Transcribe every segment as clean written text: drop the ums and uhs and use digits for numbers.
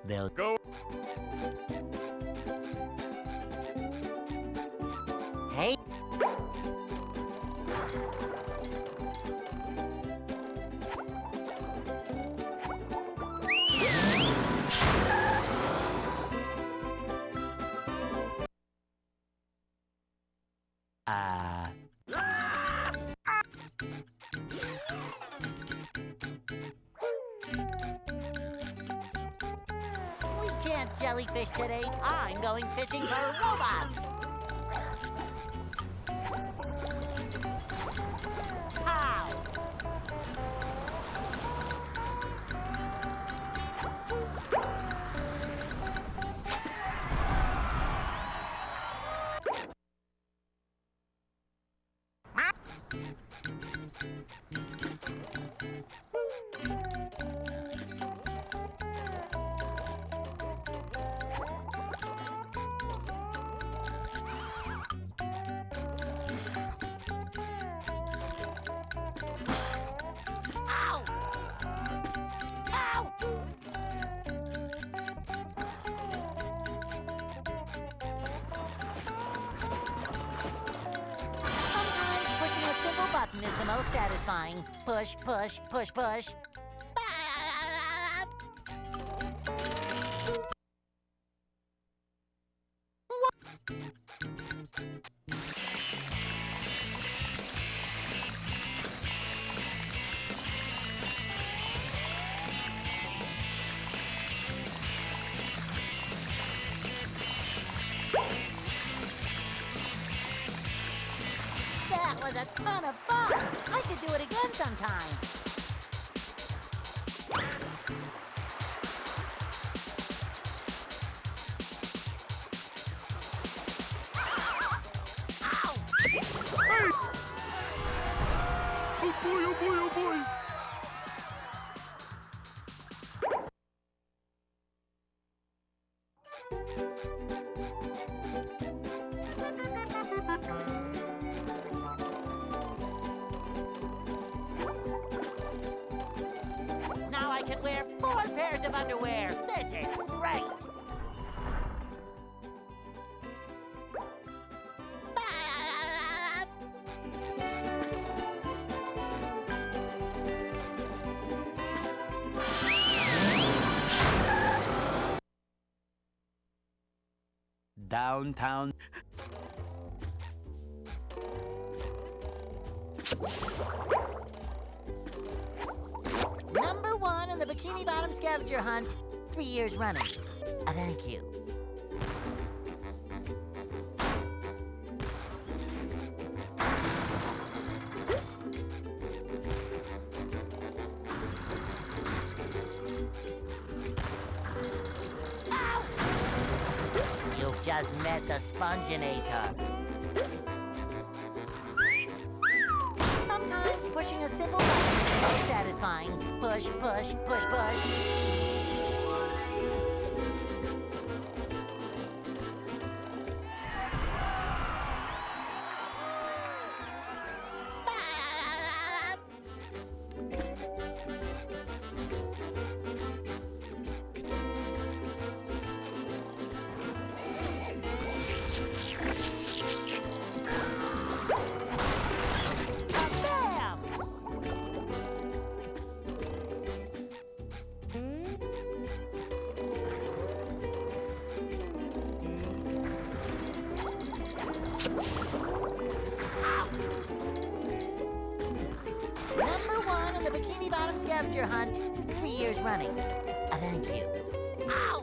they'll go. Hey. We can't jellyfish today. I'm going fishing for robots. Pow! Ow! Ow! Sometimes pushing a simple button is the most satisfying. Push, push, push, push. That was a ton of fun. I should do it again sometime. Ow! Hey! Oh boy, oh boy, oh boy! Now I can wear 4 pairs of underwear. This is great. Downtown. Number 1 in the Bikini Bottom Scavenger Hunt, 3 years running. Thank you. Ow! You've just met the Spongeinator. Sometimes pushing a simple button is most satisfying. Push, push, push, push. Number 1 in the Bikini Bottom Scavenger Hunt, 3 years running. Thank you. Ow!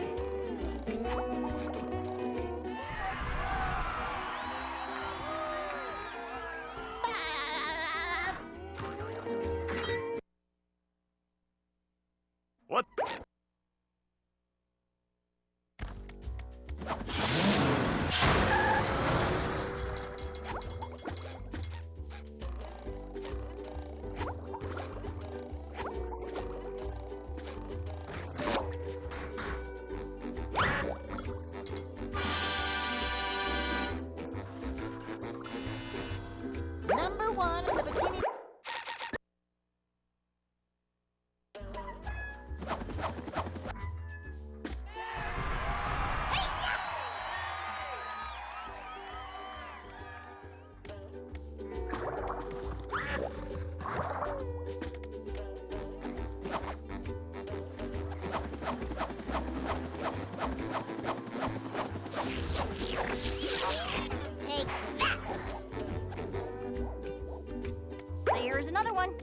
What? Number 1 in the Bikini... Take that! There's another one.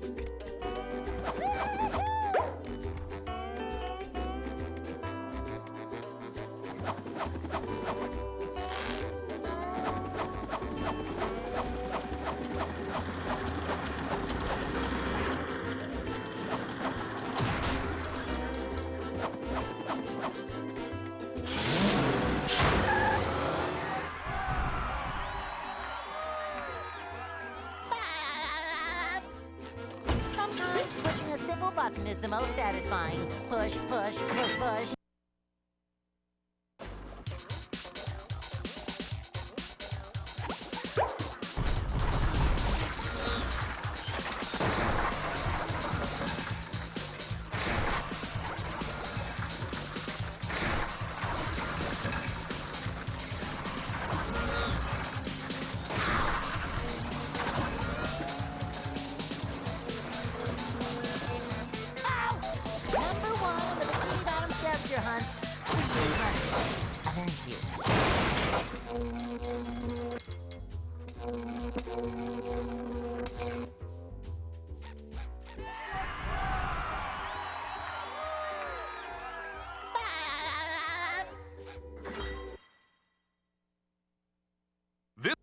Sometimes pushing a simple button is the most satisfying. Push, push, push, push. Number one on the Bikini Bottom Scavenger Hunt. 3 years running. Thank you. This.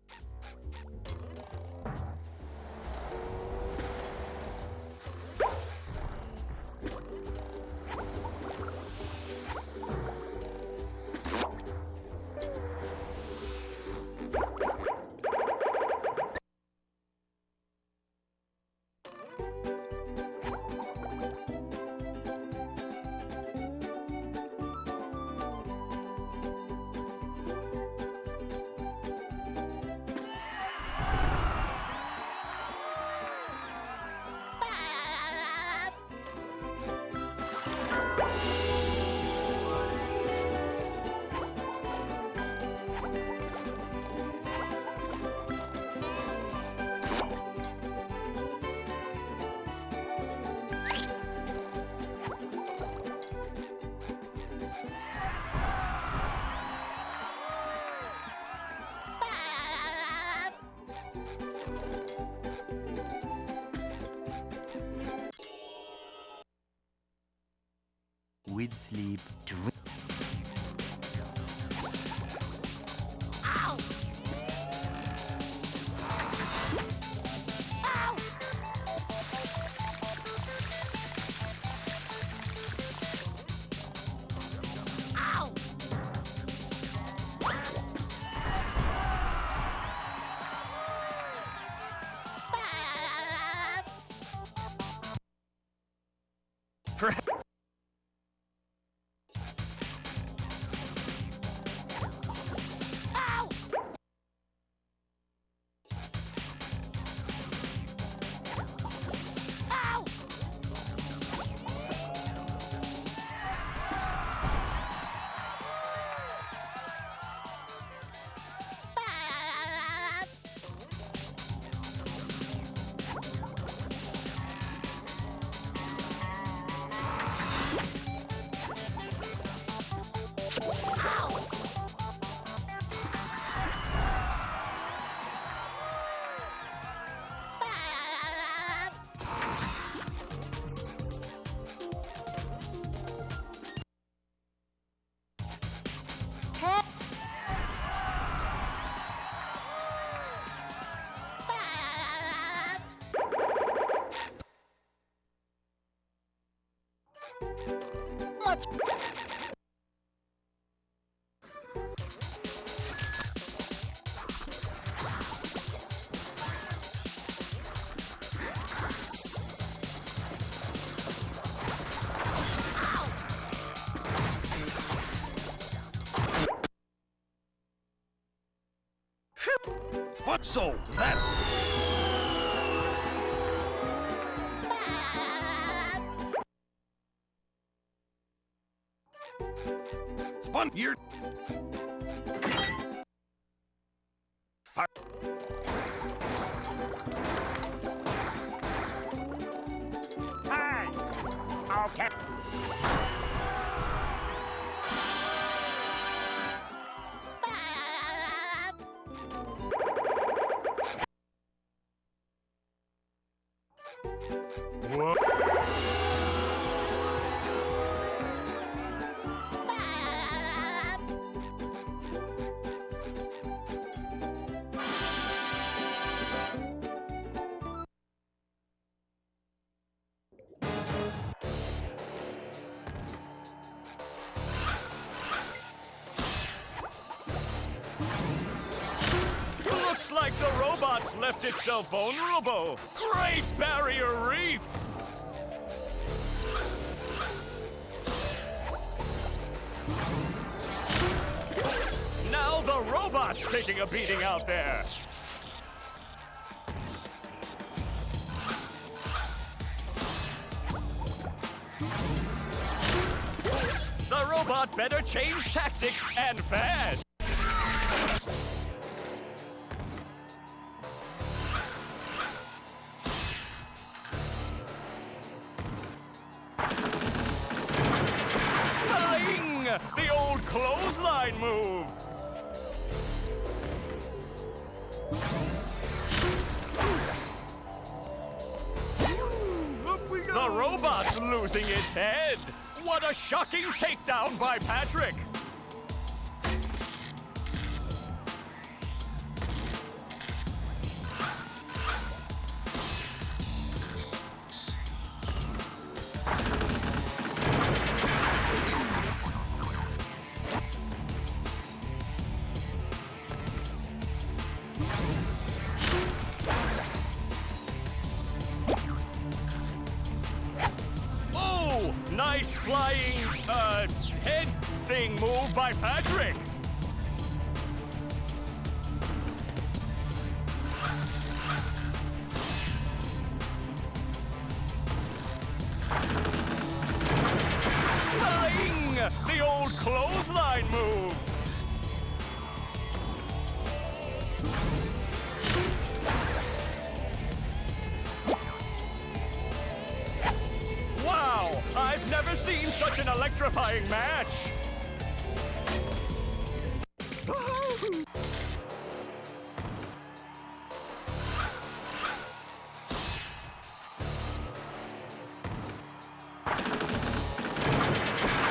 With sleep, drink. Ow! Ow! Ow! For Ow! Ow! Much. Spot. So that. Spun here. Fire. okay. Whoa. Looks like the robot's left itself vulnerable. Great barrier reef! Now the robot's taking a beating out there. The robot better change tactics and fast. Spelling! The old clothesline move. The robot's losing its head. What a shocking takedown by Patrick. Nice flying, head thing move by Patrick. Spelling! The old clothesline move. Wow! I've never seen such an electrifying match!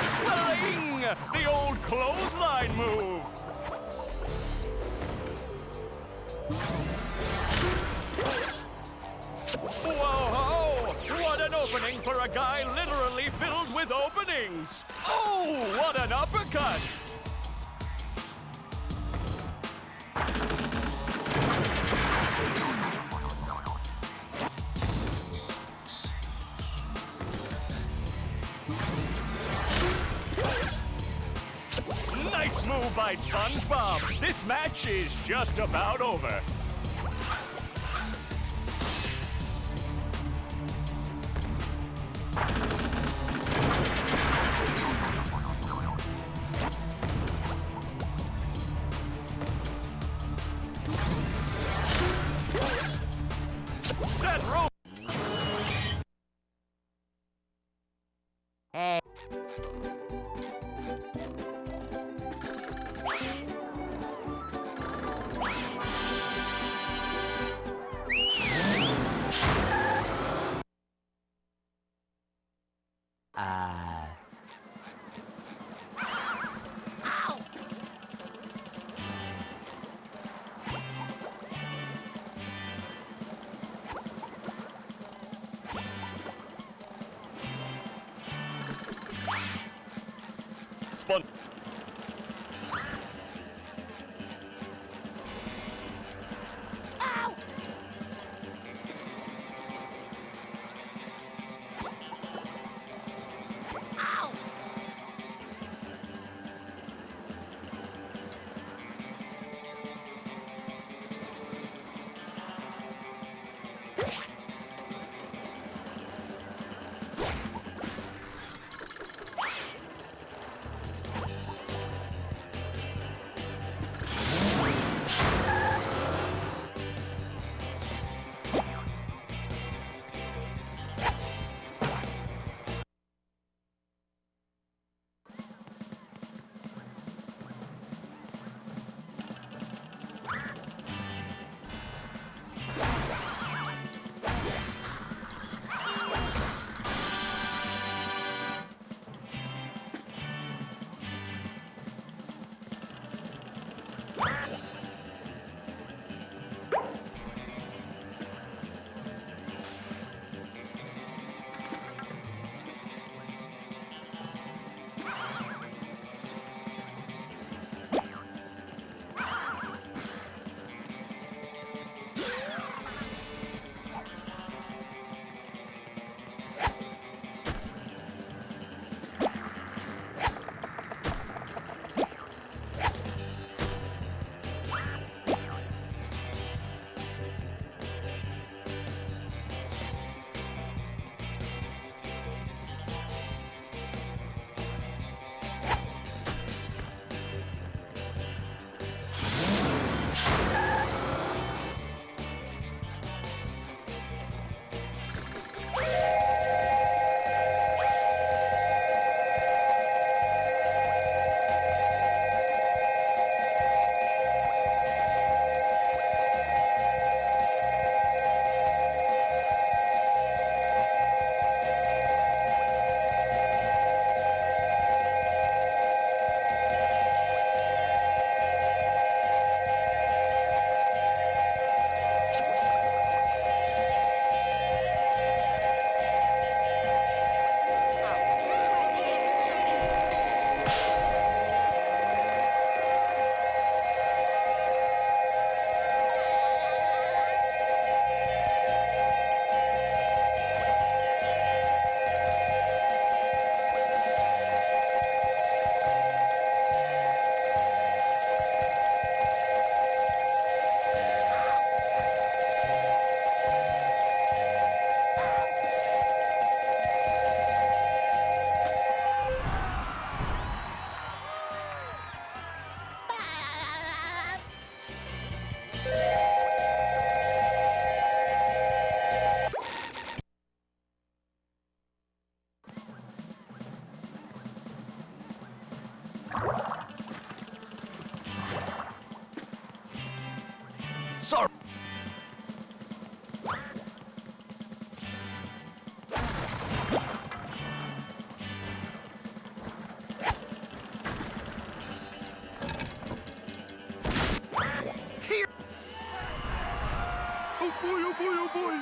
Spelling! The old clothesline move! Whoa! What an opening for a guy literally filled with openings! Oh, what an uppercut! Nice move by SpongeBob! This match is just about over. That rope! Hey. Spon- Oh boy, oh boy, oh boy!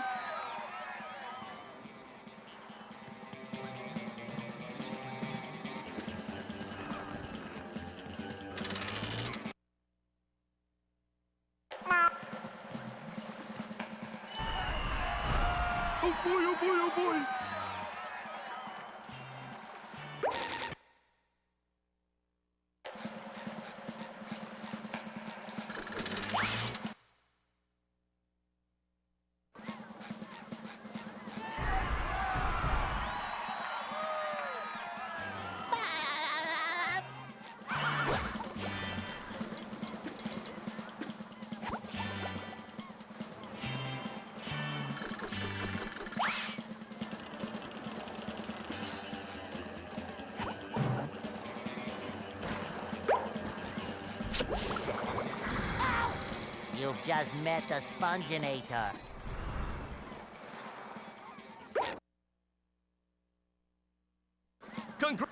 Oh boy, oh boy, oh boy! You've just met the Sponginator. Congr-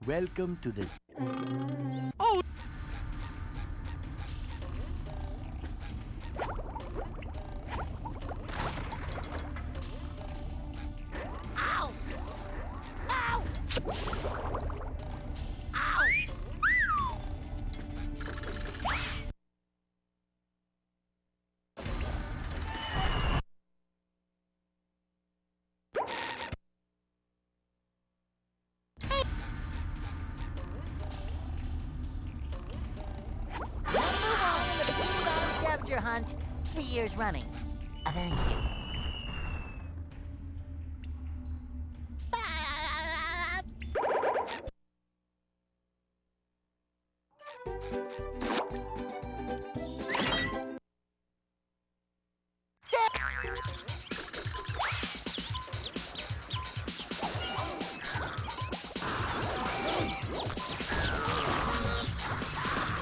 Welcome to the... Oh! Ow! Ow! Ow! Number one in the Bikini Bottom Scavenger Hunt, 3 years running. Thank you.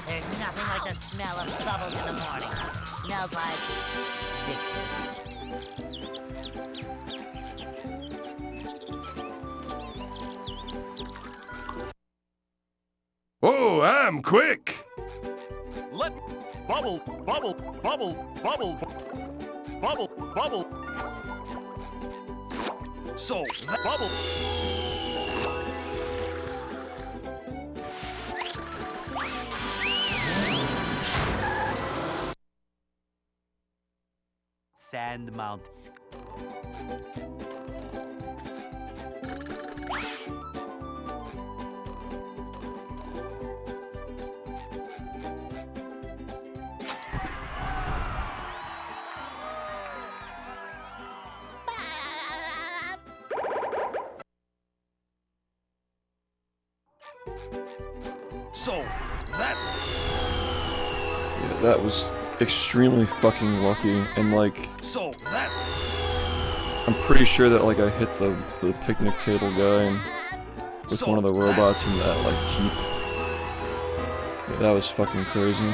There's nothing like the smell of bubbles in the morning. Smells like victory. Oh, I'm quick! Let bubble, bubble, bubble, bubble, bubble, bubble. So that bubble. Sandmount. So that's Yeah, that was extremely fucking lucky, and like, so that I'm pretty sure that like I hit the picnic table guy with one of the robots in that like heap. Yeah, that was fucking crazy.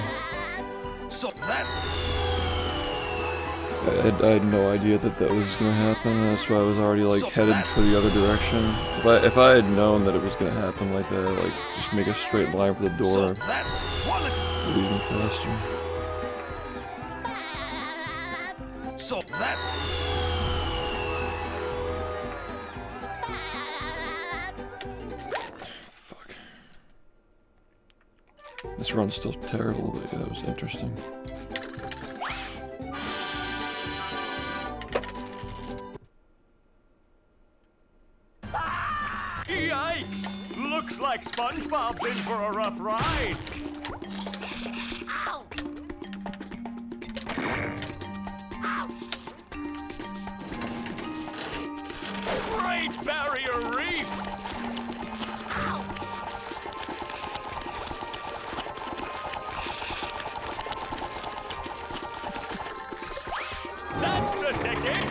so that I had no idea that that was gonna happen. And that's why I was already like headed for the other direction. If I had known that it was gonna happen like that, like just make a straight line for the door, so that's one. it'd be even faster. So that's Fuck. This run's still terrible, but yeah, that was interesting. yikes! Looks like SpongeBob's in for a rough ride. Ow! Ouch! Great Barrier Reef. Ow! That's the ticket.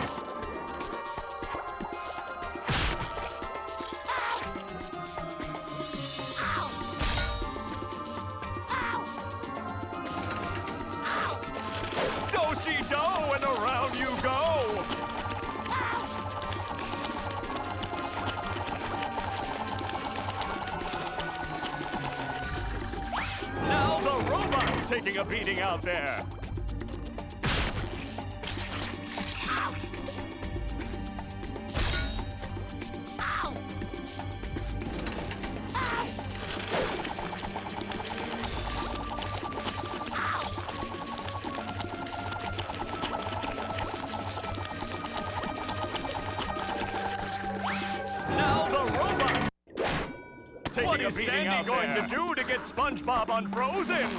Ow! and around you go! Now the robot's taking a beating out there! What is Sandy going to do to get SpongeBob unfrozen?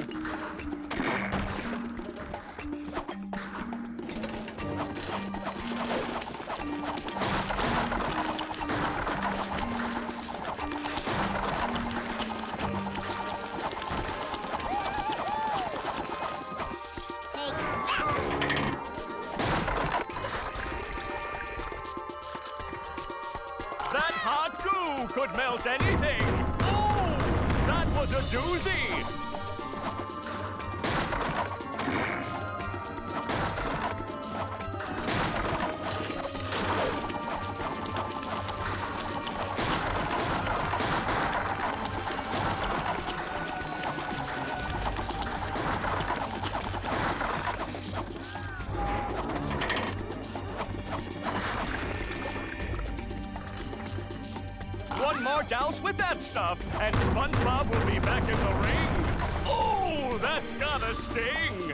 Take that! That hot goo could melt anything! Oh! That was a doozy! One more douse with that stuff, and SpongeBob will be back in the ring. Oh, that's gotta sting!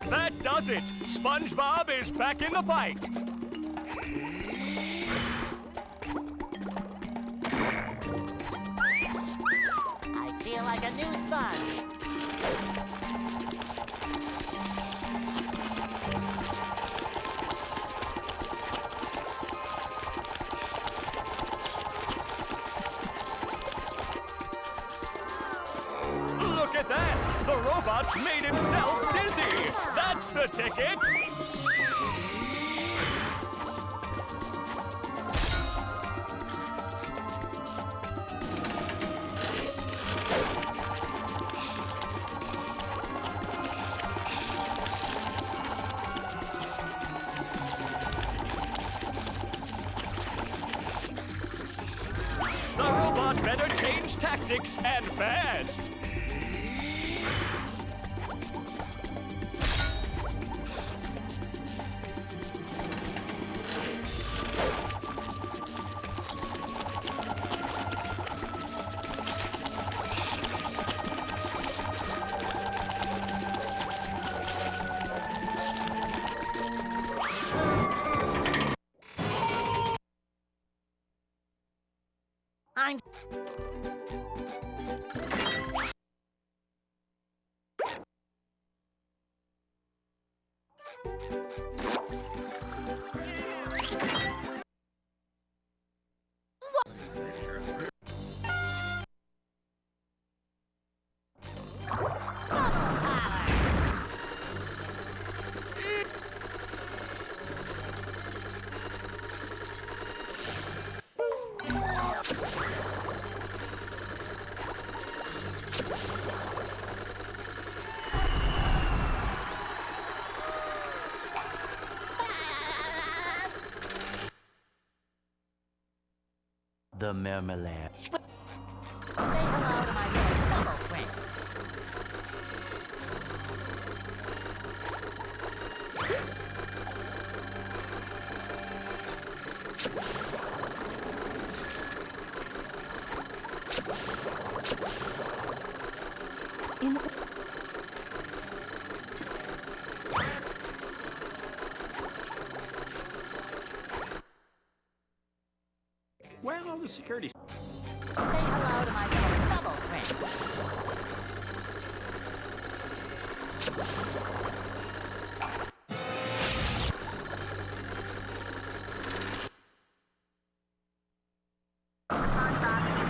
That does it! SpongeBob is back in the fight! I feel like a new sponge. Look at that! The robot's made himself dizzy! That's the ticket! The robot better change tactics and fast! I'm... The marmalade. Say hello to my little bubble friend. Where's all the security? Say hello to my little bubble friend. SpongeBob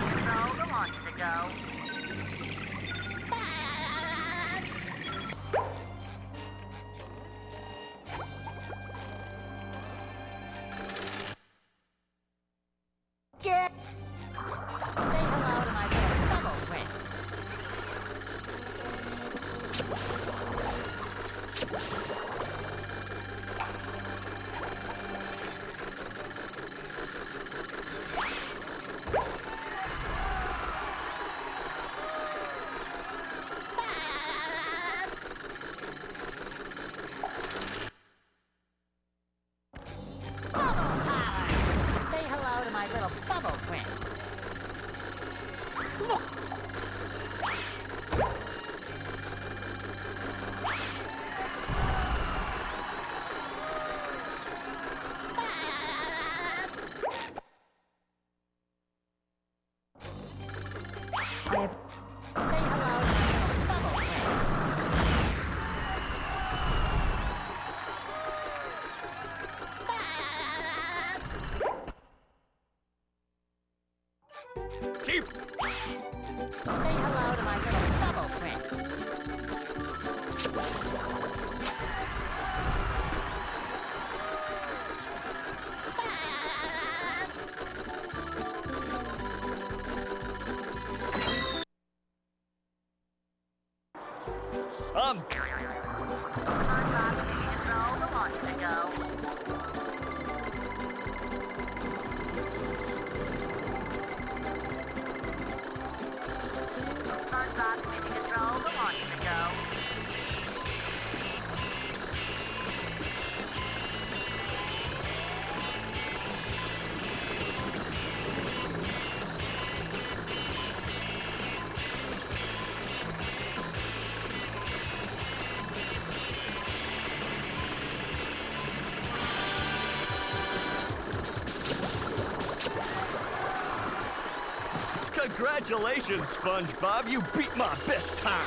Congratulations, SpongeBob. You beat my best time.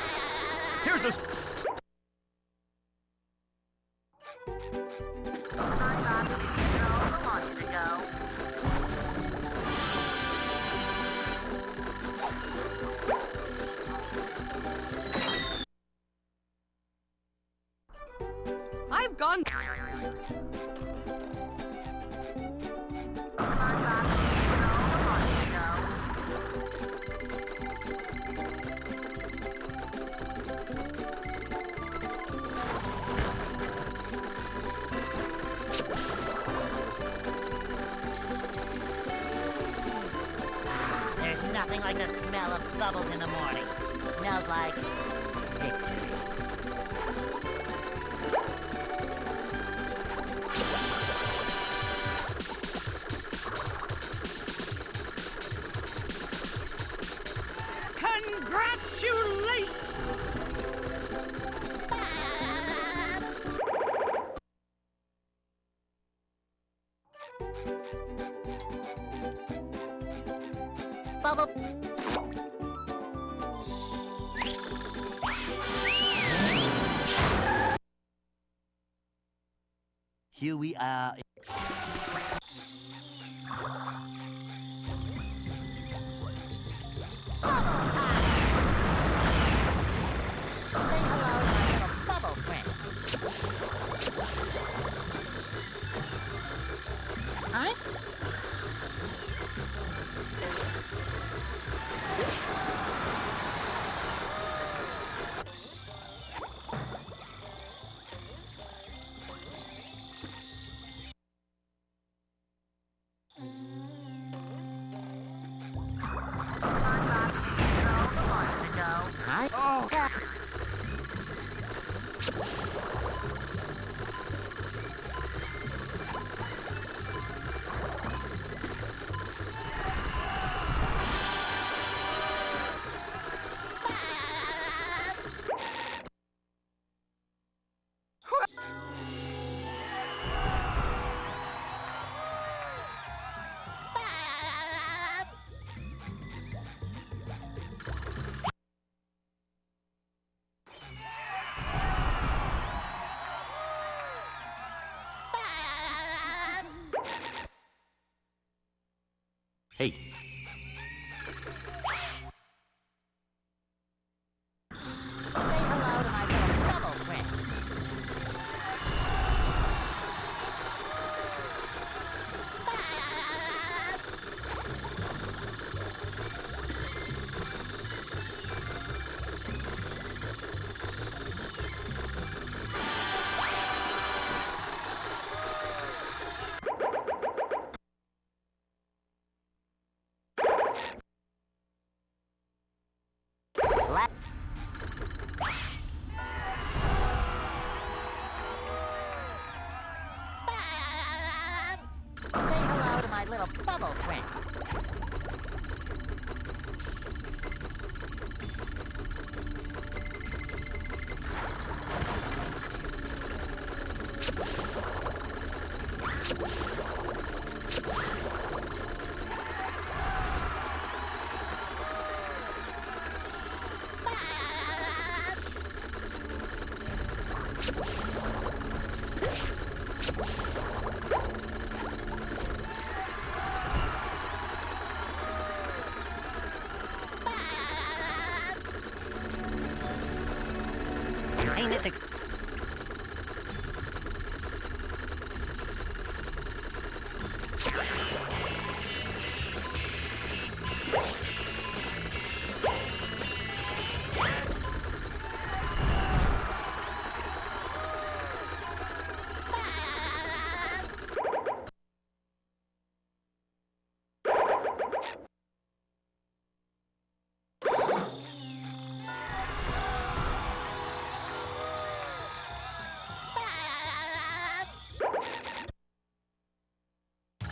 Here's a... I've gone. There's nothing like the smell of bubbles in the morning. Smells like victory. Congratulations! Bubble. Here we are. Say hello to my little bubble friend. Huh? Hi. Oh. Hey, Say hello to my little bubble friend. La- Say hello to my little bubble friend. Hey, Mr.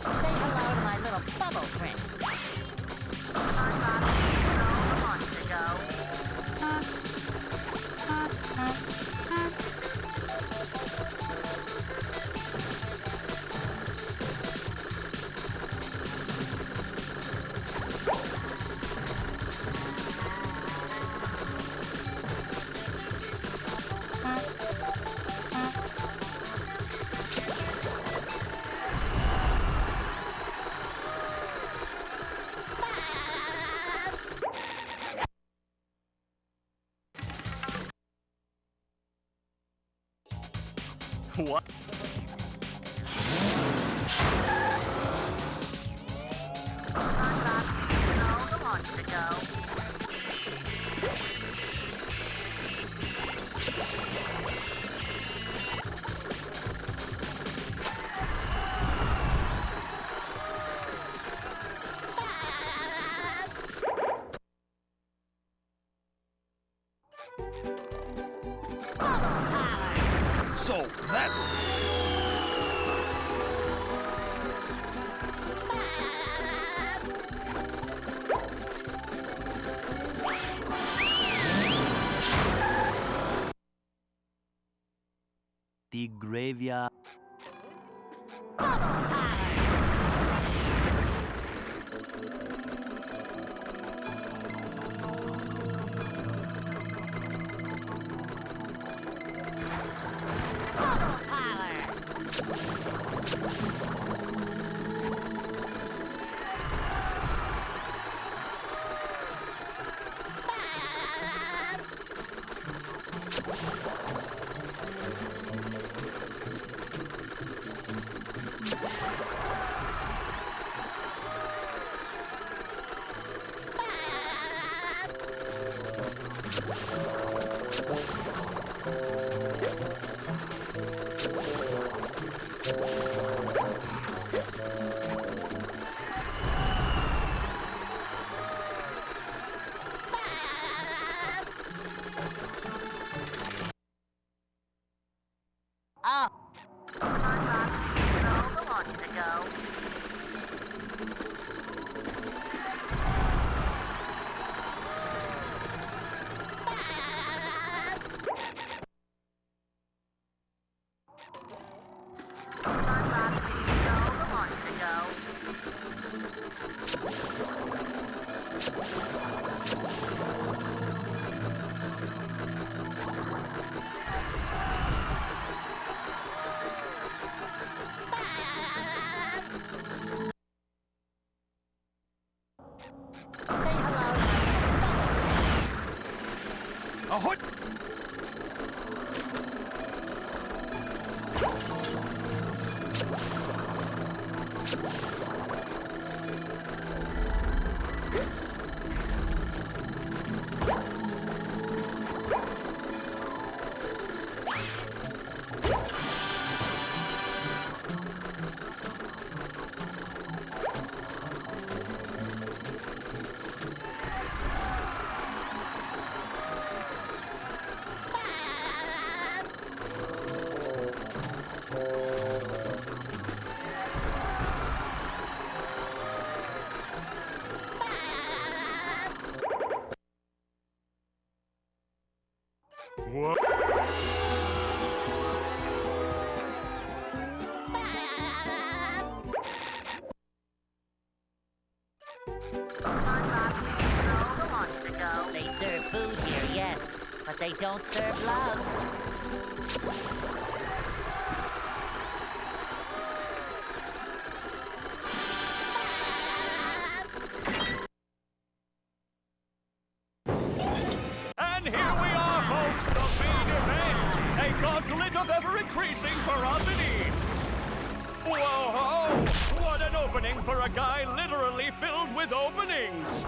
Say hello to my So that's... The graveyard. Ahoy! What? They serve food here, yes, but they don't serve love. And here we are, folks, the main event. A gauntlet of ever-increasing ferocity. Whoa! What an opening for a guy literally filled with openings.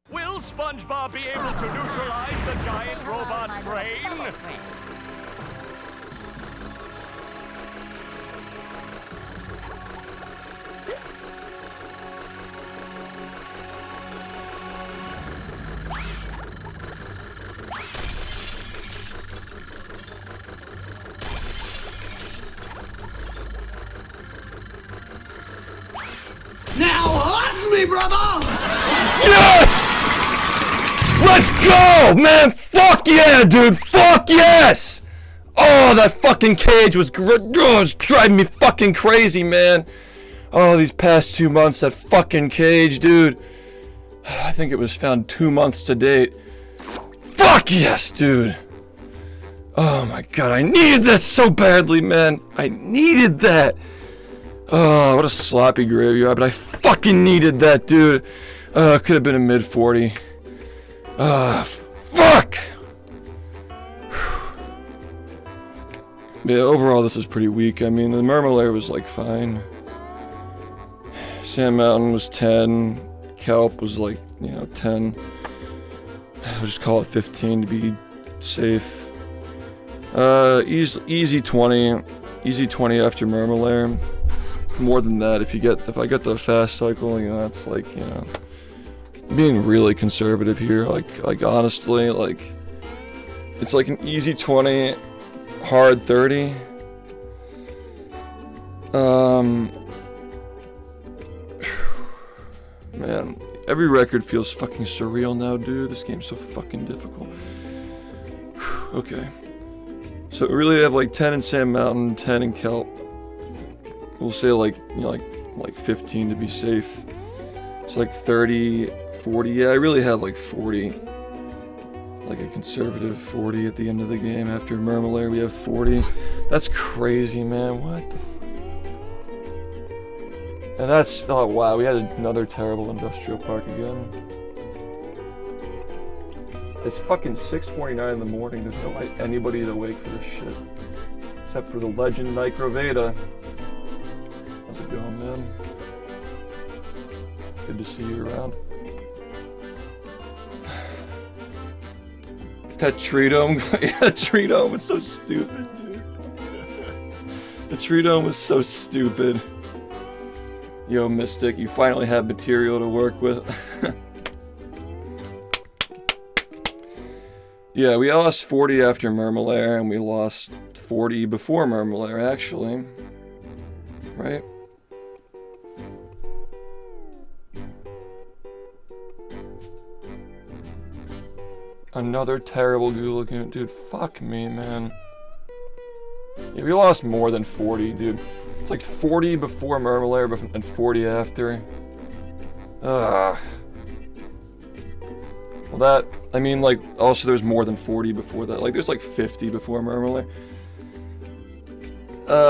Will SpongeBob be able to neutralize the giant robot's brain? Now hug me, brother! Yes! Let's go, man! Fuck yeah, dude! Fuck yes! Oh, that fucking cage was it's driving me fucking crazy, man. Oh, these past 2 months, that fucking cage, dude. I think it was found 2 months to date. Fuck yes, dude! Oh my god, I needed that so badly, man. I needed that. Oh, what a sloppy graveyard, but I fucking needed that, dude. Could have been a mid-40. Fuck! Yeah, overall this is pretty weak. I mean, the Murmur layer was like fine. Sand Mountain was 10. Kelp was like, 10. I'll just call it 15 to be safe. Easy 20. Easy 20 after Murmulair. More than that, if I get the fast cycle, that's like, being really conservative here. Like honestly, like, it's like an easy 20, hard 30. Man, every record feels fucking surreal now, dude. This game's so fucking difficult. Okay. So we really have like 10 in Sand Mountain, 10 in Kelp. We'll say like 15 to be safe. It's like 30, 40. Yeah, I really have like 40. Like a conservative 40 at the end of the game. After Murmulair, we have 40. That's crazy, man. What the fuck? And that's, oh wow, we had another terrible industrial park again. It's fucking 6:49 in the morning. There's no way anybody's awake for this shit. Except for the legend Nicroveda. How's it going, man? Good to see you around. That tree dome, yeah, the tree dome was so stupid, dude. The tree dome was so stupid. Yo, Mystic, you finally have material to work with. Yeah, we lost 40 after Murmulair, and we lost 40 before Murmulair, actually. Right? Another terrible Goo Lagoon. Dude, fuck me, man. Yeah, we lost more than 40, dude. It's like 40 before Murmulair and 40 after. Ugh. Well, that, I mean, like, also there's more than 40 before that. Like, there's like 50 before Murmulair.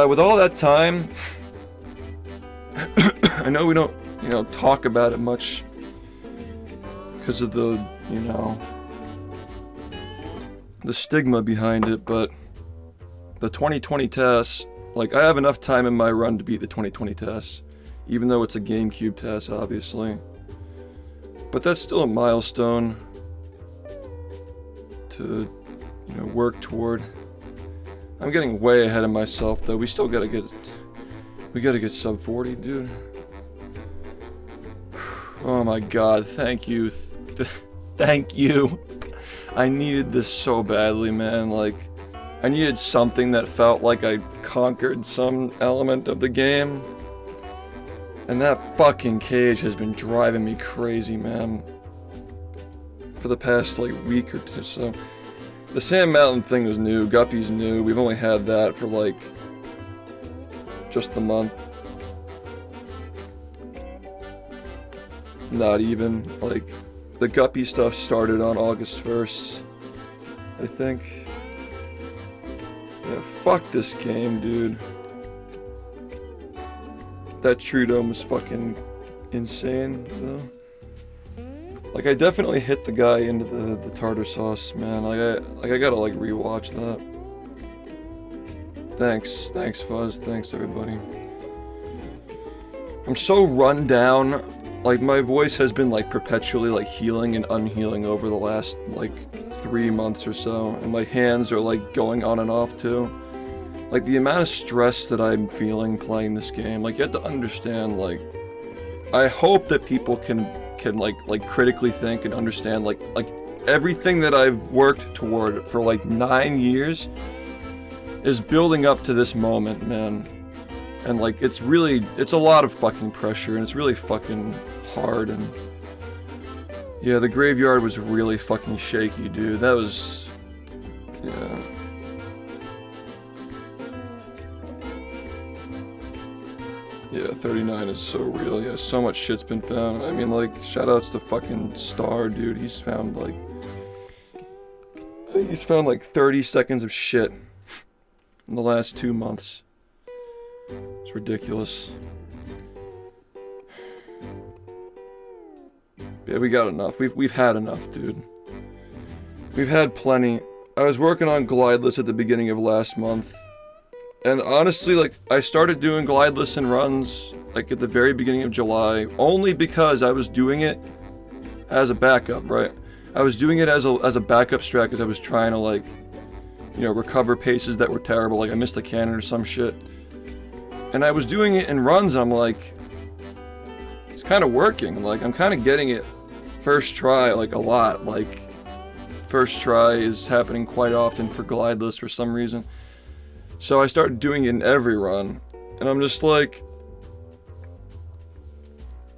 With all that time, I know we don't, talk about it much because of the, the stigma behind it, but the 2020 TAS, like, I have enough time in my run to beat the 2020 TAS, even though it's a GameCube TAS, obviously. But that's still a milestone to, work toward. I'm getting way ahead of myself, though. We still gotta get sub 40, dude. Oh my god, thank you. Thank you. I needed this so badly, man. Like, I needed something that felt like I conquered some element of the game. And that fucking cage has been driving me crazy, man. For the past, like, week or two, so. The Sand Mountain thing was new, Guppy's new. We've only had that for, like, just the month. Not even, like, the Guppy stuff started on August 1st, I think. Yeah, fuck this game, dude. That True Dome was fucking insane, though. Like, I definitely hit the guy into the tartar sauce, man. I gotta, like, rewatch that. Thanks, Fuzz. Thanks, everybody. I'm so run down. Like, my voice has been, like, perpetually, like, healing and unhealing over the last, like, 3 months or so. And my hands are, like, going on and off, too. Like, the amount of stress that I'm feeling playing this game, like, you have to understand, like, I hope that people can like critically think and understand, like everything that I've worked toward for, like, 9 years is building up to this moment, man. And, like, it's a lot of fucking pressure, and it's really fucking hard, and yeah, the graveyard was really fucking shaky, dude. That was, yeah. Yeah, 39 is so real. Yeah, so much shit's been found. I mean, like, shoutouts to fucking Star, dude. He's found like 30 seconds of shit in the last 2 months. It's ridiculous. Yeah, we got enough. We've had enough, dude. We've had plenty. I was working on Glideless at the beginning of last month. And honestly, like, I started doing Glideless and runs like at the very beginning of July, only because I was doing it as a backup, right? I was doing it as a backup strat because I was trying to, like, you know, recover paces that were terrible, like I missed a cannon or some shit. And I was doing it in runs, I'm like, it's kind of working, like I'm kind of getting it first try, like a lot, like first try is happening quite often for Glideless for some reason. So I started doing it in every run, and I'm just like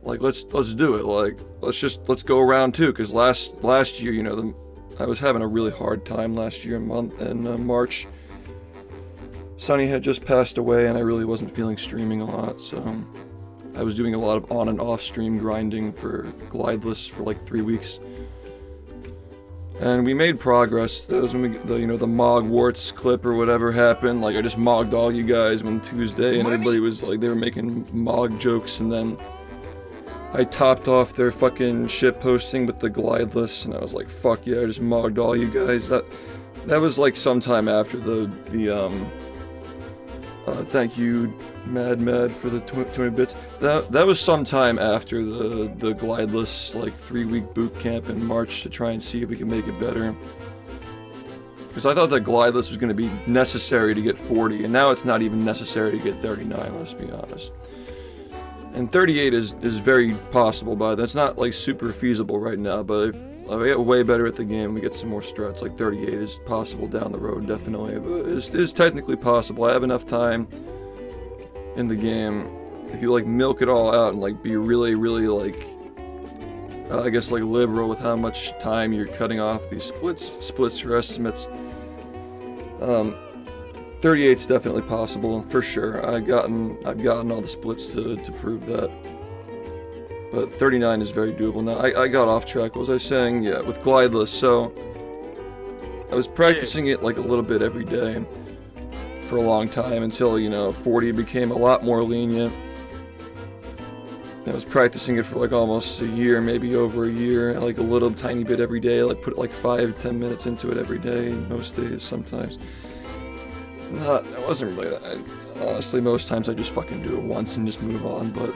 let's do it, like let's go around too, because last year, you know, I was having a really hard time last year in March. Sonny had just passed away, and I really wasn't feeling streaming a lot, so I was doing a lot of on and off stream grinding for Glideless for like 3 weeks. And we made progress. That was when the Mogwarts clip or whatever happened. Like, I just mogged all you guys one Tuesday, and everybody was like, they were making Mog jokes, and then I topped off their fucking shit posting with the Glideless, and I was like, fuck yeah, I just mogged all you guys. That was like sometime after the thank you, Mad for the 20 bits. That was sometime after the Glideless, like 3-week boot camp in March to try and see if we can make it better. Because I thought that Glideless was going to be necessary to get 40, and now it's not even necessary to get 39, let's be honest. And 38 is very possible, but that's not like super feasible right now, but if I get way better at the game, we get some more struts, like 38 is possible down the road, definitely, but it's technically possible. I have enough time in the game. If you like milk it all out and like be really, really like, I guess like liberal with how much time you're cutting off these splits for estimates, 38's definitely possible, for sure. I've gotten all the splits to prove that. But 39 is very doable now. I got off track. What was I saying? Yeah, with Glideless. So I was practicing it like a little bit every day for a long time until, you know, 40 became a lot more lenient. I was practicing it for like almost a year, maybe over a year, like a little tiny bit every day. Like put like 5-10 minutes into it every day, most days, sometimes. It wasn't really that. Honestly, most times I just fucking do it once and just move on, but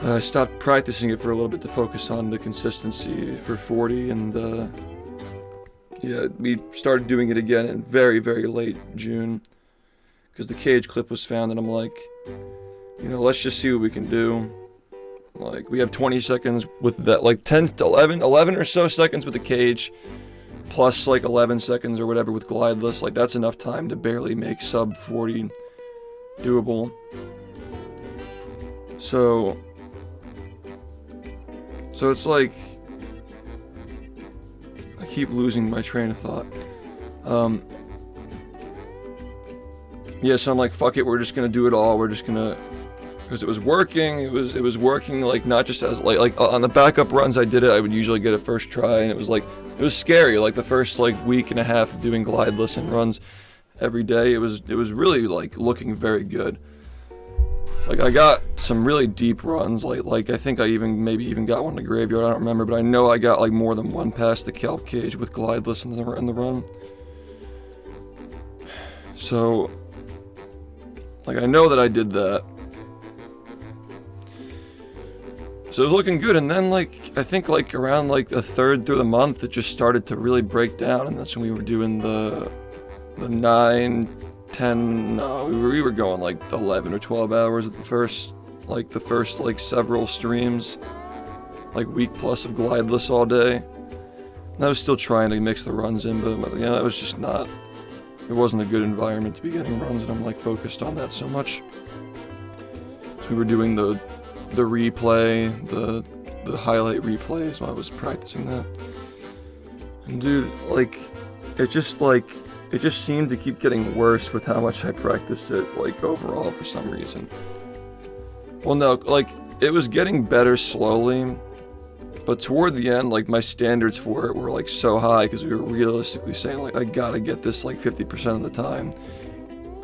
I stopped practicing it for a little bit to focus on the consistency for 40, and yeah, we started doing it again in very, very late June, because the cage clip was found, and I'm like, you know, let's just see what we can do. Like, we have 20 seconds with that, like 10 to 11 or so seconds with the cage, plus like 11 seconds or whatever with Glideless. Like, that's enough time to barely make sub 40 doable. So it's like, I keep losing my train of thought. Yeah, so I'm like, fuck it, we're just gonna do it all. We're just gonna, because it was working. It was working, like, not just as like on the backup runs I did it, I would usually get it first try, and it was like, it was scary. Like the first like week and a half of doing Glideless and runs every day, it was really like looking very good. Like, I got some really deep runs, like I think I maybe even got one in the graveyard, I don't remember, but I know I got like more than one past the kelp cage with Glideless in the run. So, like, I know that I did that. So it was looking good, and then like, I think like around like a third through the month, it just started to really break down, and that's when we were doing the 9, 10, no, we were going like 11 or 12 hours at the first like several streams, like week plus of Glideless all day. And I was still trying to mix the runs in, but yeah, it was just not, it wasn't a good environment to be getting runs, and I'm like focused on that so much. So we were doing the replay, the highlight replays while I was practicing that. And dude, like, it just seemed to keep getting worse with how much I practiced it, like, overall, for some reason. Well, no, like, it was getting better slowly, but toward the end, like, my standards for it were, like, so high, because we were realistically saying, like, I gotta get this, like, 50% of the time,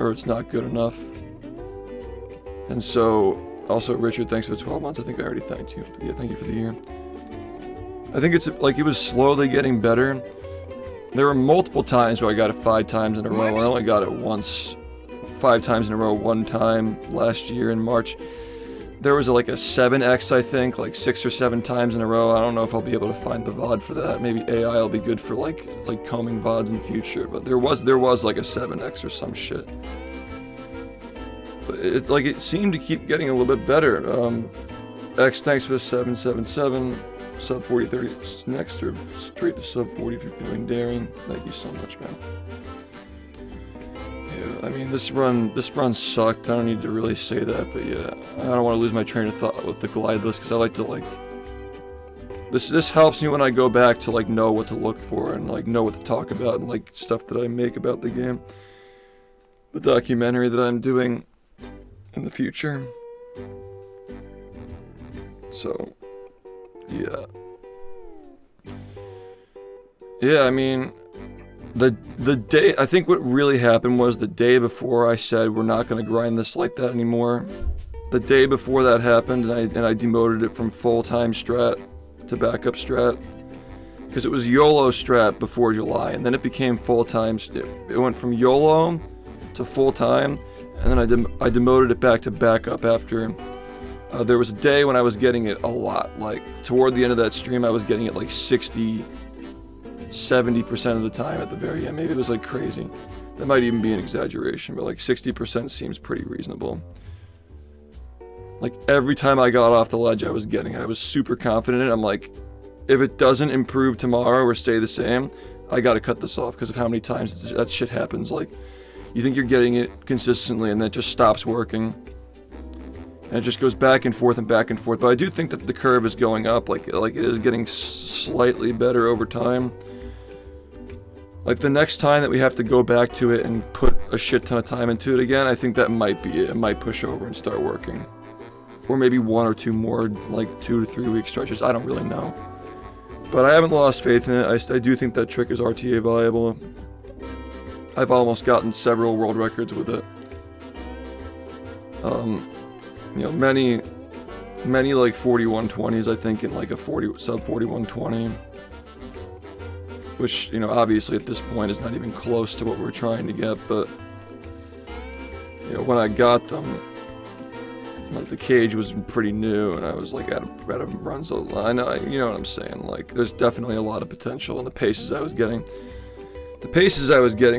or it's not good enough. And so, also, Richard, thanks for the 12 months, I think I already thanked you, but yeah, thank you for the year. I think it's, like, it was slowly getting better. There were multiple times where I got it 5 times in a row. I only got it once 5 times in a row one time last year in March. There was like a 7x, I think, like 6 or 7 times in a row. I don't know if I'll be able to find the VOD for that. Maybe AI will be good for like combing VODs in the future. But there was like a 7x or some shit. But it seemed to keep getting a little bit better. X, thanks for the 777. Sub 4030 next, or straight to sub 40 if you're feeling daring. Thank you so much, man. Yeah, I mean, this run sucked. I don't need to really say that, but yeah, I don't want to lose my train of thought with the Glideless, because I like to, like, this helps me when I go back to, like, know what to look for and, like, know what to talk about and, like, stuff that I make about the game. The documentary that I'm doing in the future. So, yeah. Yeah, I mean, the day, I think what really happened was the day before I said we're not going to grind this like that anymore. The day before that happened, and I demoted it from full-time strat to backup strat. Because it was YOLO strat before July, and then it became full-time. It went from YOLO to full-time, and then I demoted it back to backup after. There was a day when I was getting it a lot. Like, toward the end of that stream, I was getting it like 60, 70% of the time at the very end. Maybe it was like crazy. That might even be an exaggeration, but like 60% seems pretty reasonable. Like, every time I got off the ledge, I was super confident in it. I'm like, if it doesn't improve tomorrow or stay the same, I gotta cut this off because of how many times that shit happens. Like, you think you're getting it consistently and then it just stops working. And it just goes back and forth and back and forth. But I do think that the curve is going up. Like it is getting slightly better over time. Like, the next time that we have to go back to it and put a shit ton of time into it again, I think that might be it. It might push over and start working. Or maybe 1 or 2 more, like 2 to 3 week stretches. I don't really know. But I haven't lost faith in it. I do think that trick is RTA viable. I've almost gotten several world records with it. You know, many like 4120s, I think, in like a sub 4120. Which, you know, obviously at this point is not even close to what we're trying to get, but, you know, when I got them, like, the cage was pretty new, and I was like out of runs. I know, you know what I'm saying. Like, there's definitely a lot of potential, and the paces I was getting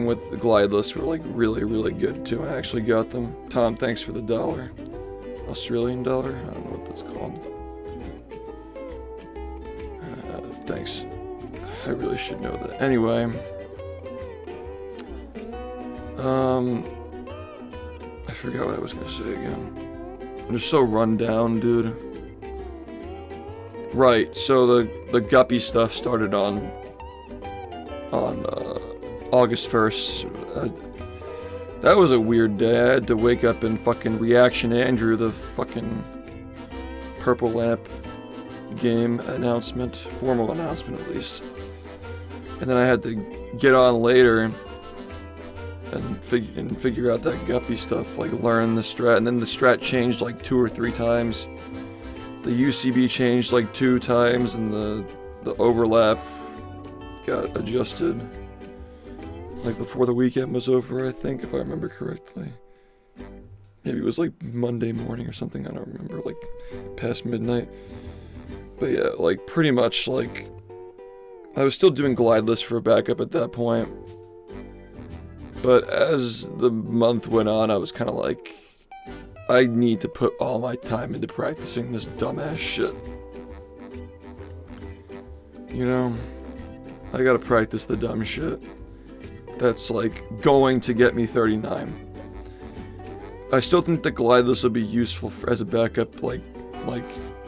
with the Glideless were like really, really good too. I actually got them. Tom, thanks for the $1. Australian dollar? I don't know what that's called. Thanks. I really should know that. Anyway. I forgot what I was gonna say again. I'm just so run down, dude. Right, so the guppy stuff started on August 1st. That was a weird day. I had to wake up and fucking Reaction Andrew, the fucking Purple Lamp game announcement, formal announcement at least. And then I had to get on later and figure out that guppy stuff, like learn the strat. And then the strat changed like 2 or 3 times. The UCB changed like 2 times, and the overlap got adjusted. Like before the weekend was over, I think, if I remember correctly. Maybe it was like Monday morning or something, I don't remember, like past midnight. But yeah, like pretty much like, I was still doing Glideless for a backup at that point. But as the month went on, I was kind of like, I need to put all my time into practicing this dumbass shit. You know? I gotta practice the dumb shit. That's like going to get me 39. I still think the Glideless will be useful as a backup, like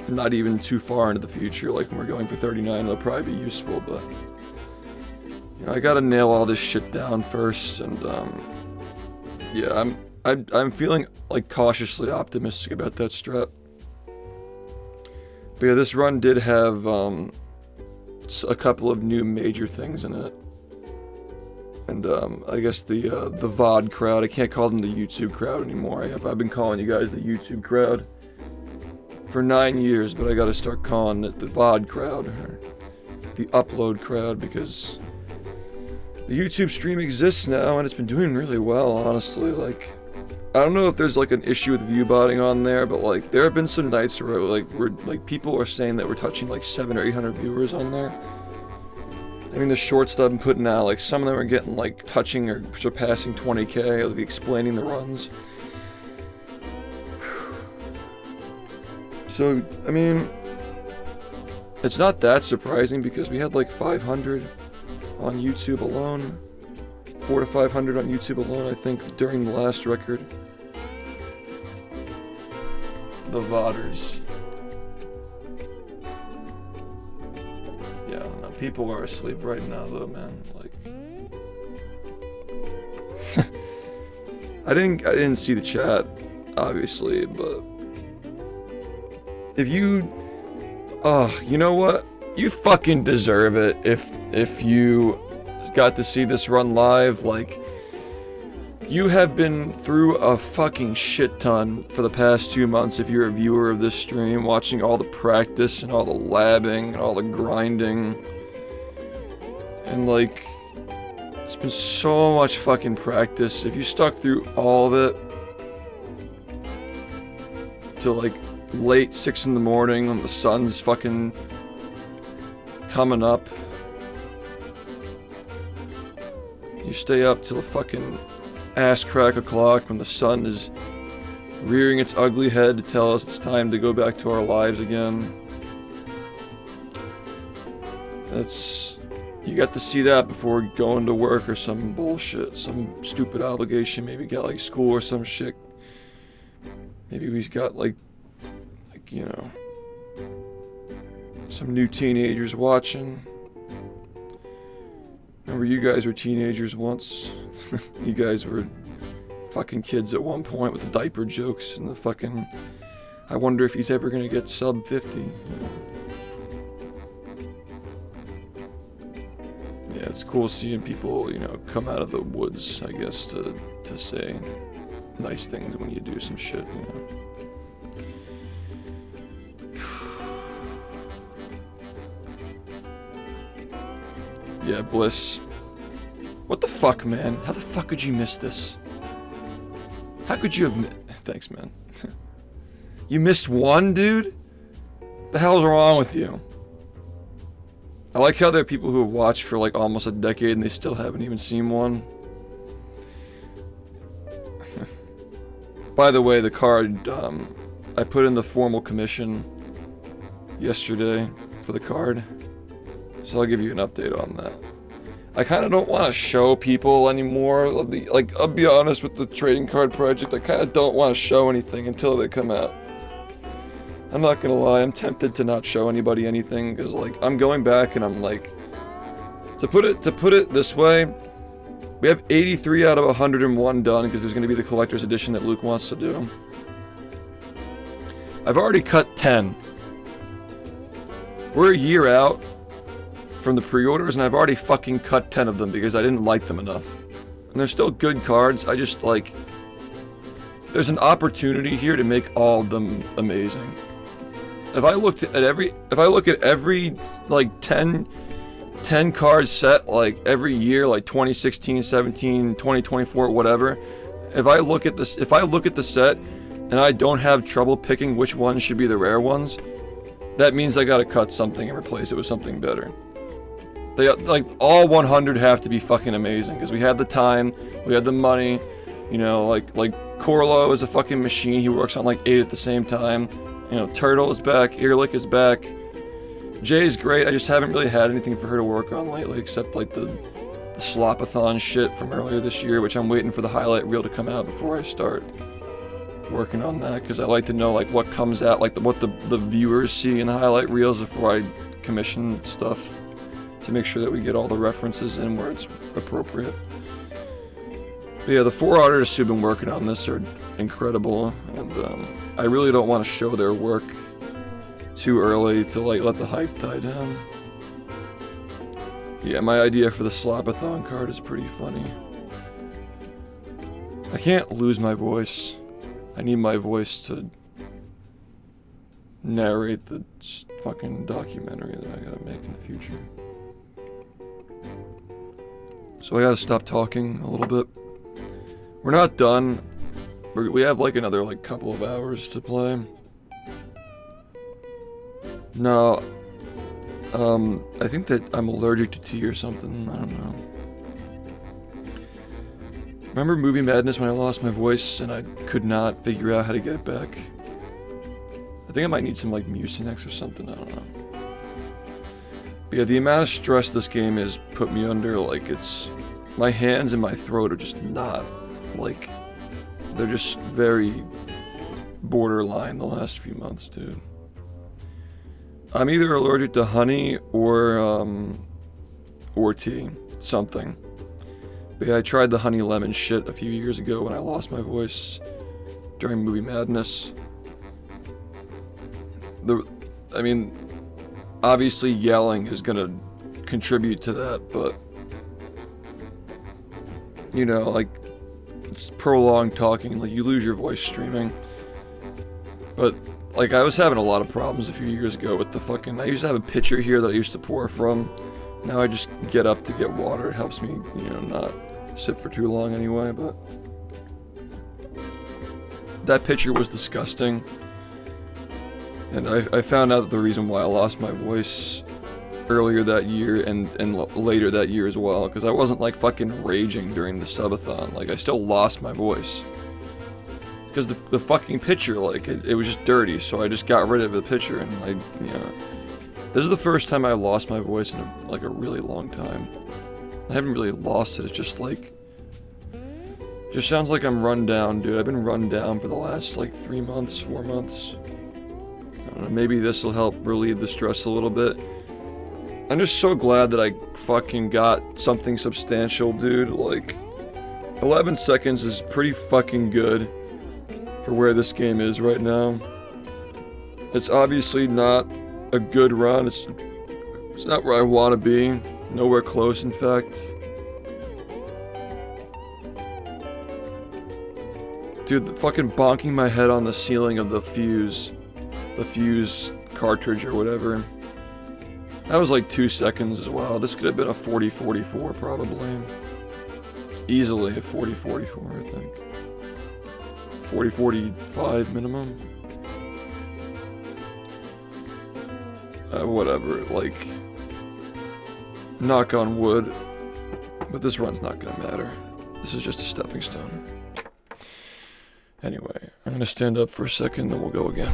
not even too far into the future. Like when we're going for 39, it'll probably be useful, but you know, I gotta nail all this shit down first. And yeah, I'm feeling like cautiously optimistic about that strat. But yeah, this run did have a couple of new major things in it. And I guess the VOD crowd, I can't call them the YouTube crowd anymore. I've been calling you guys the YouTube crowd for 9 years, but I gotta start calling it the VOD crowd, or the upload crowd, because the YouTube stream exists now and it's been doing really well, honestly. Like, I don't know if there's like an issue with view botting on there, but like there have been some nights where like people are saying that we're touching like 700 or 800 viewers on there. I mean, the shorts that I've been putting out, like some of them are getting like touching or surpassing 20K, like explaining the runs. So, I mean, it's not that surprising because we had like 500 on YouTube alone. 400 to 500 on YouTube alone, I think, during the last record. The VODers. Yeah, I don't know. People are asleep right now, though, man. Like, I didn't see the chat, obviously, but if you, you know what? You fucking deserve it. If you got to see this run live, like, you have been through a fucking shit ton for the past 2 months if you're a viewer of this stream, watching all the practice and all the labbing and all the grinding. And like, it's been so much fucking practice. If you stuck through all of it till like late 6 in the morning when the sun's fucking coming up, you stay up till the fucking ass crack o'clock when the sun is rearing its ugly head to tell us it's time to go back to our lives again. You got to see that before going to work or some bullshit, some stupid obligation, maybe got like school or some shit. Maybe we've got like, you know, some new teenagers watching. Remember, you guys were teenagers once. You guys were fucking kids at one point with the diaper jokes and the fucking, I wonder if he's ever gonna get sub 50. You know? Yeah, it's cool seeing people, you know, come out of the woods, I guess, to say nice things when you do some shit, you know. Yeah, Bliss. What the fuck, man? How the fuck could you miss this? How could you have Thanks, man. You missed one, dude? The hell's wrong with you? I like how there are people who have watched for like almost a decade and they still haven't even seen one. By the way, the card, I put in the formal commission yesterday for the card. So I'll give you an update on that. I kind of don't want to show people anymore of the, like, I'll be honest with the trading card project, I kind of don't want to show anything until they come out. I'm not gonna lie, I'm tempted to not show anybody anything, because, like, I'm going back and I'm like, to put it this way, we have 83 out of 101 done, because there's gonna be the collector's edition that Luke wants to do. I've already cut 10. We're a year out from the pre-orders, and I've already fucking cut 10 of them because I didn't like them enough. And they're still good cards, I just, like, there's an opportunity here to make all of them amazing. If I look at every, like, 10 card set, like, every year, like 2016, 17, 2024, whatever, if I look at the set, and I don't have trouble picking which ones should be the rare ones, that means I gotta cut something and replace it with something better. They, like, all 100 have to be fucking amazing, because we have the time, we have the money, you know, like Corlo is a fucking machine, he works on like 8 at the same time, you know, Turtle is back, Earlick is back, Jay's great, I just haven't really had anything for her to work on lately, except like the Slopathon shit from earlier this year, which I'm waiting for the highlight reel to come out before I start working on that, because I like to know like what comes out, like what the viewers see in the highlight reels before I commission stuff, to make sure that we get all the references in where it's appropriate. But yeah, the 4 artists who've been working on this are incredible, and I really don't want to show their work too early to like let the hype die down. Yeah, my idea for the Slopathon card is pretty funny. I can't lose my voice. I need my voice to narrate the fucking documentary that I gotta make in the future. So I gotta stop talking a little bit. We're not done. We have like another like couple of hours to play. No. I think that I'm allergic to tea or something. I don't know. Remember Movie Madness when I lost my voice and I could not figure out how to get it back? I think I might need some like Mucinex or something. I don't know. But yeah, the amount of stress this game has put me under, like it's... My hands and my throat are just not, like... They're just very borderline the last few months, dude. I'm either allergic to honey or tea. Something. But yeah, I tried the honey lemon shit a few years ago when I lost my voice during Movie Madness. I mean, obviously yelling is gonna contribute to that, but... You know, like... It's prolonged talking, like you lose your voice streaming. But, like, I was having a lot of problems a few years ago with the fucking... I used to have a pitcher here that I used to pour from. Now I just get up to get water. It helps me, you know, not sit for too long anyway, but... That pitcher was disgusting. And I found out that the reason why I lost my voice earlier that year and later that year as well, because I wasn't like fucking raging during the subathon. Like I still lost my voice because the fucking pitcher, like it was just dirty, so I just got rid of the pitcher. And this is the first time I lost my voice in a really long time. I haven't really lost it. It's just like just sounds like I'm run down, dude. I've been run down for the last like 3 months, 4 months. I don't know, maybe this will help relieve the stress a little bit. I'm just so glad that I fucking got something substantial, dude. Like, 11 seconds is pretty fucking good for where this game is right now. It's obviously not a good run. It's not where I want to be. Nowhere close, in fact. Dude, fucking bonking my head on the ceiling of the fuse cartridge or whatever. That was like 2 seconds as well. This could have been a 40-44 probably. Easily a 40-44, I think. 40-45 minimum. Whatever, like... Knock on wood. But this run's not gonna matter. This is just a stepping stone. Anyway, I'm gonna stand up for a second, then we'll go again.